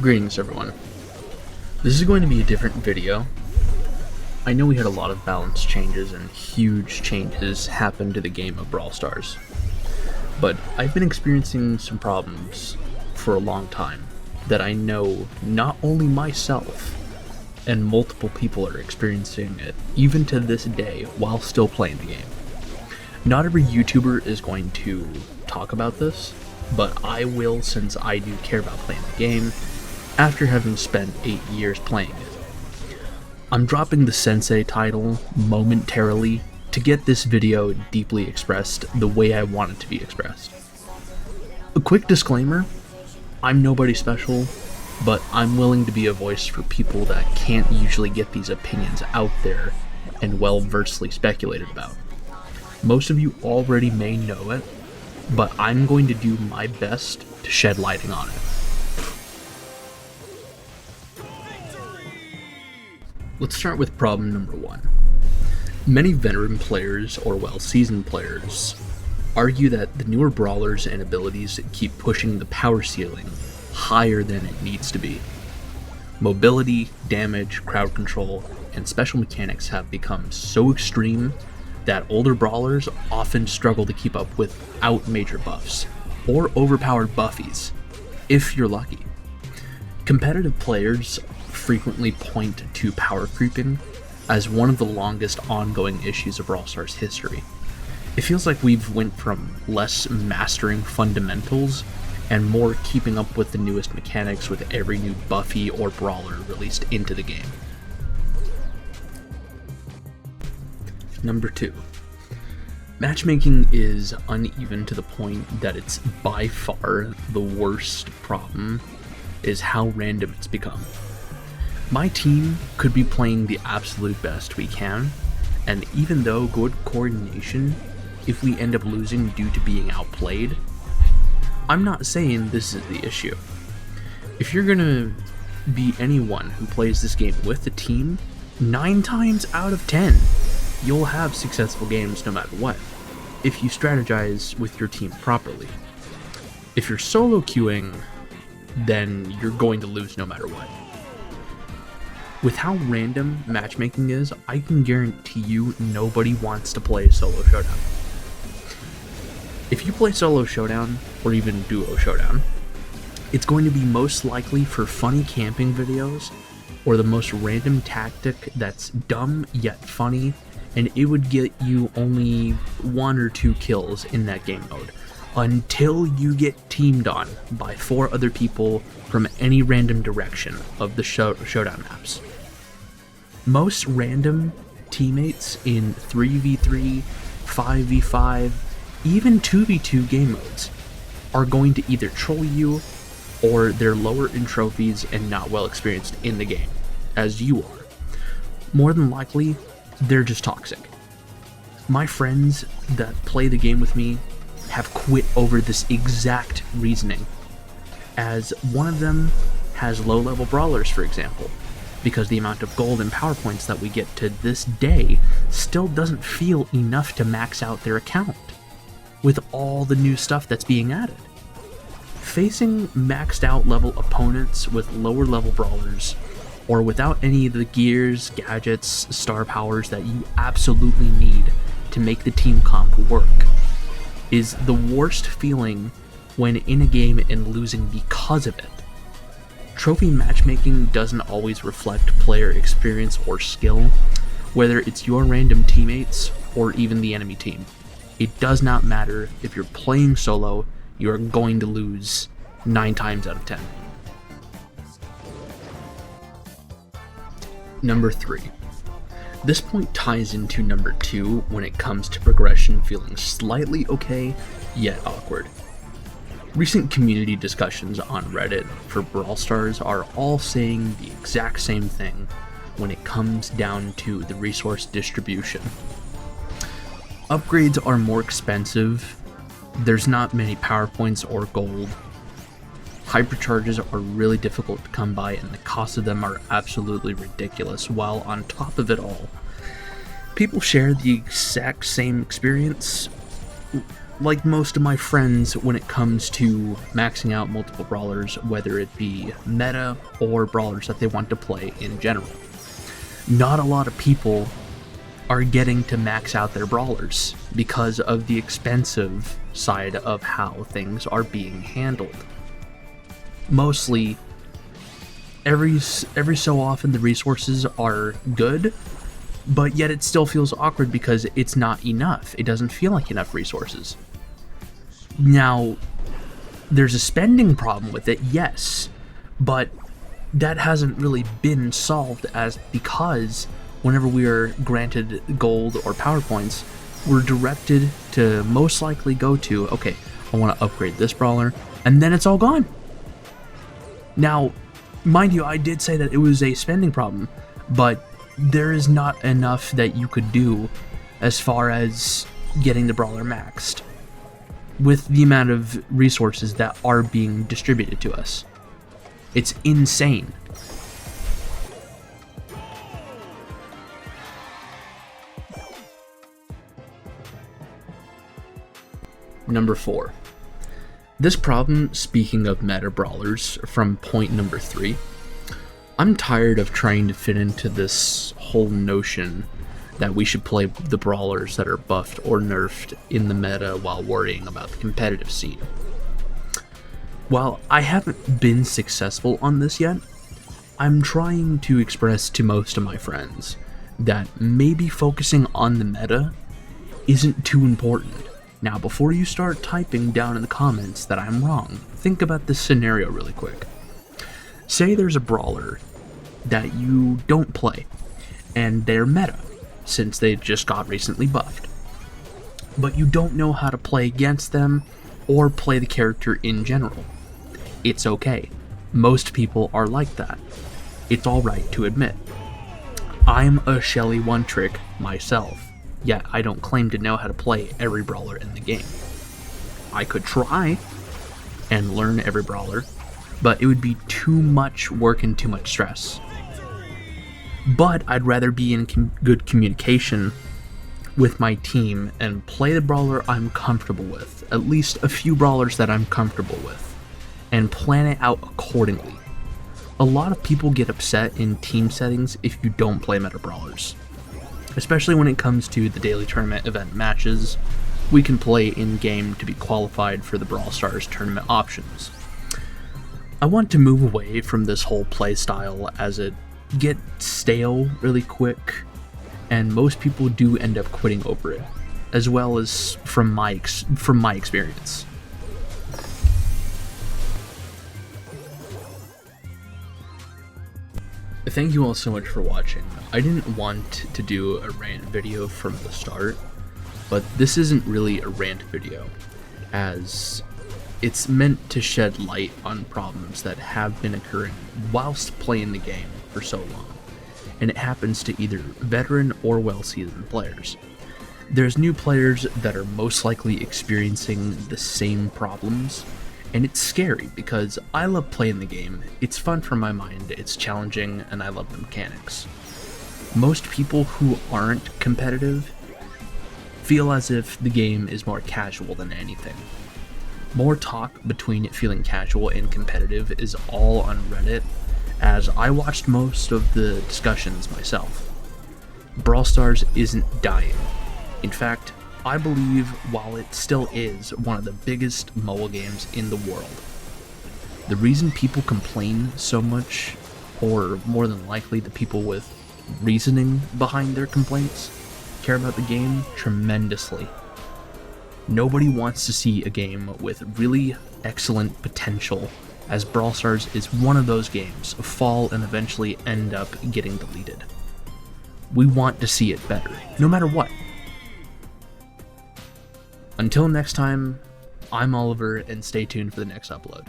Greetings everyone. This is going to be a different video. I know we had a lot of balance changes and huge changes happen to the game of Brawl Stars, but I've been experiencing some problems for a long time that I know not only myself and multiple people are experiencing it even to this day while still playing the game. Not every YouTuber is going to talk about this, but I will, since I do care about playing the game after having spent 8 years playing it. I'm dropping the Sensei title momentarily to get this video deeply expressed the way I want it to be expressed. A quick disclaimer, I'm nobody special, but I'm willing to be a voice for people that can't usually get these opinions out there and well-versely speculated about. Most of you already may know it, but I'm going to do my best to shed lighting on it. Let's start with problem number 1. Many veteran players, or well-seasoned players, argue that the newer brawlers and abilities keep pushing the power ceiling higher than it needs to be. Mobility, damage, crowd control, and special mechanics have become so extreme that older brawlers often struggle to keep up without major buffs, or overpowered buffies, if you're lucky. Competitive players frequently point to power creeping as one of the longest ongoing issues of Brawl Stars history. It feels like we've went from less mastering fundamentals and more keeping up with the newest mechanics with every new buffy or brawler released into the game. Number 2. Matchmaking is uneven to the point that it's by far the worst problem is how random it's become. My team could be playing the absolute best we can, and even though good coordination, if we end up losing due to being outplayed, I'm not saying this is the issue. If you're gonna be anyone who plays this game with the team, 9 times out of 10, you'll have successful games no matter what, if you strategize with your team properly. If you're solo queuing, then you're going to lose no matter what. With how random matchmaking is, I can guarantee you nobody wants to play solo showdown. If you play solo showdown, or even duo showdown, it's going to be most likely for funny camping videos, or the most random tactic that's dumb yet funny, and it would get you only 1 or 2 kills in that game mode, until you get teamed on by 4 other people from any random direction of the showdown maps. Most random teammates in 3v3, 5v5, even 2v2 game modes are going to either troll you or they're lower in trophies and not well experienced in the game, as you are. More than likely, they're just toxic. My friends that play the game with me have quit over this exact reasoning, as one of them has low-level brawlers, for example, because the amount of gold and power points that we get to this day still doesn't feel enough to max out their account, with all the new stuff that's being added. Facing maxed out level opponents with lower level brawlers, or without any of the gears, gadgets, star powers that you absolutely need to make the team comp work, is the worst feeling when in a game and losing because of it. Trophy matchmaking doesn't always reflect player experience or skill, whether it's your random teammates or even the enemy team. It does not matter. If you're playing solo, you're going to lose 9 times out of 10. Number 3. This point ties into number 2 when it comes to progression feeling slightly okay, yet awkward. Recent community discussions on Reddit for Brawl Stars are all saying the exact same thing when it comes down to the resource distribution. Upgrades are more expensive, there's not many power points or gold, hypercharges are really difficult to come by and the cost of them are absolutely ridiculous, while on top of it all, people share the exact same experience like most of my friends when it comes to maxing out multiple brawlers, whether it be meta or brawlers that they want to play in general. Not a lot of people are getting to max out their brawlers because of the expensive side of how things are being handled. Mostly, every so often the resources are good, but yet it still feels awkward because it's not enough. It doesn't feel like enough resources. Now, there's a spending problem with it, yes, but that hasn't really been solved because whenever we are granted gold or power points, we're directed to most likely go to, okay, I want to upgrade this brawler, and then it's all gone. Now, mind you, I did say that it was a spending problem, but there is not enough that you could do as far as getting the brawler maxed with the amount of resources that are being distributed to us. It's insane. Number 4. This problem, speaking of meta brawlers, from point number 3, I'm tired of trying to fit into this whole notion that we should play the brawlers that are buffed or nerfed in the meta while worrying about the competitive scene. While I haven't been successful on this yet, I'm trying to express to most of my friends that maybe focusing on the meta isn't too important. Now, before you start typing down in the comments that I'm wrong, think about this scenario really quick. Say there's a brawler that you don't play, and they're meta, since they just got recently buffed. But you don't know how to play against them, or play the character in general. It's okay. Most people are like that. It's alright to admit. I'm a Shelly one-trick myself, yet I don't claim to know how to play every brawler in the game. I could try and learn every brawler, but it would be too much work and too much stress. But I'd rather be in good communication with my team and play the brawler I'm comfortable with, at least a few brawlers that I'm comfortable with, and plan it out accordingly. A lot of people get upset in team settings if you don't play meta brawlers, especially when it comes to the daily tournament event matches. We can play in-game to be qualified for the Brawl Stars tournament options. I want to move away from this whole playstyle as it gets stale really quick, and most people do end up quitting over it, as well as from my experience. Thank you all so much for watching. I didn't want to do a rant video from the start, but this isn't really a rant video, as it's meant to shed light on problems that have been occurring whilst playing the game for so long, and it happens to either veteran or well-seasoned players. There's new players that are most likely experiencing the same problems, and it's scary because I love playing the game. It's fun for my mind, it's challenging, and I love the mechanics. Most people who aren't competitive feel as if the game is more casual than anything. More talk between it feeling casual and competitive is all on Reddit, as I watched most of the discussions myself. Brawl Stars isn't dying. In fact, I believe while it still is one of the biggest mobile games in the world, the reason people complain so much, or more than likely the people with reasoning behind their complaints, care about the game tremendously. Nobody wants to see a game with really excellent potential, as Brawl Stars is one of those games, fall and eventually end up getting deleted. We want to see it better, no matter what. Until next time, I'm Oliver, and stay tuned for the next upload.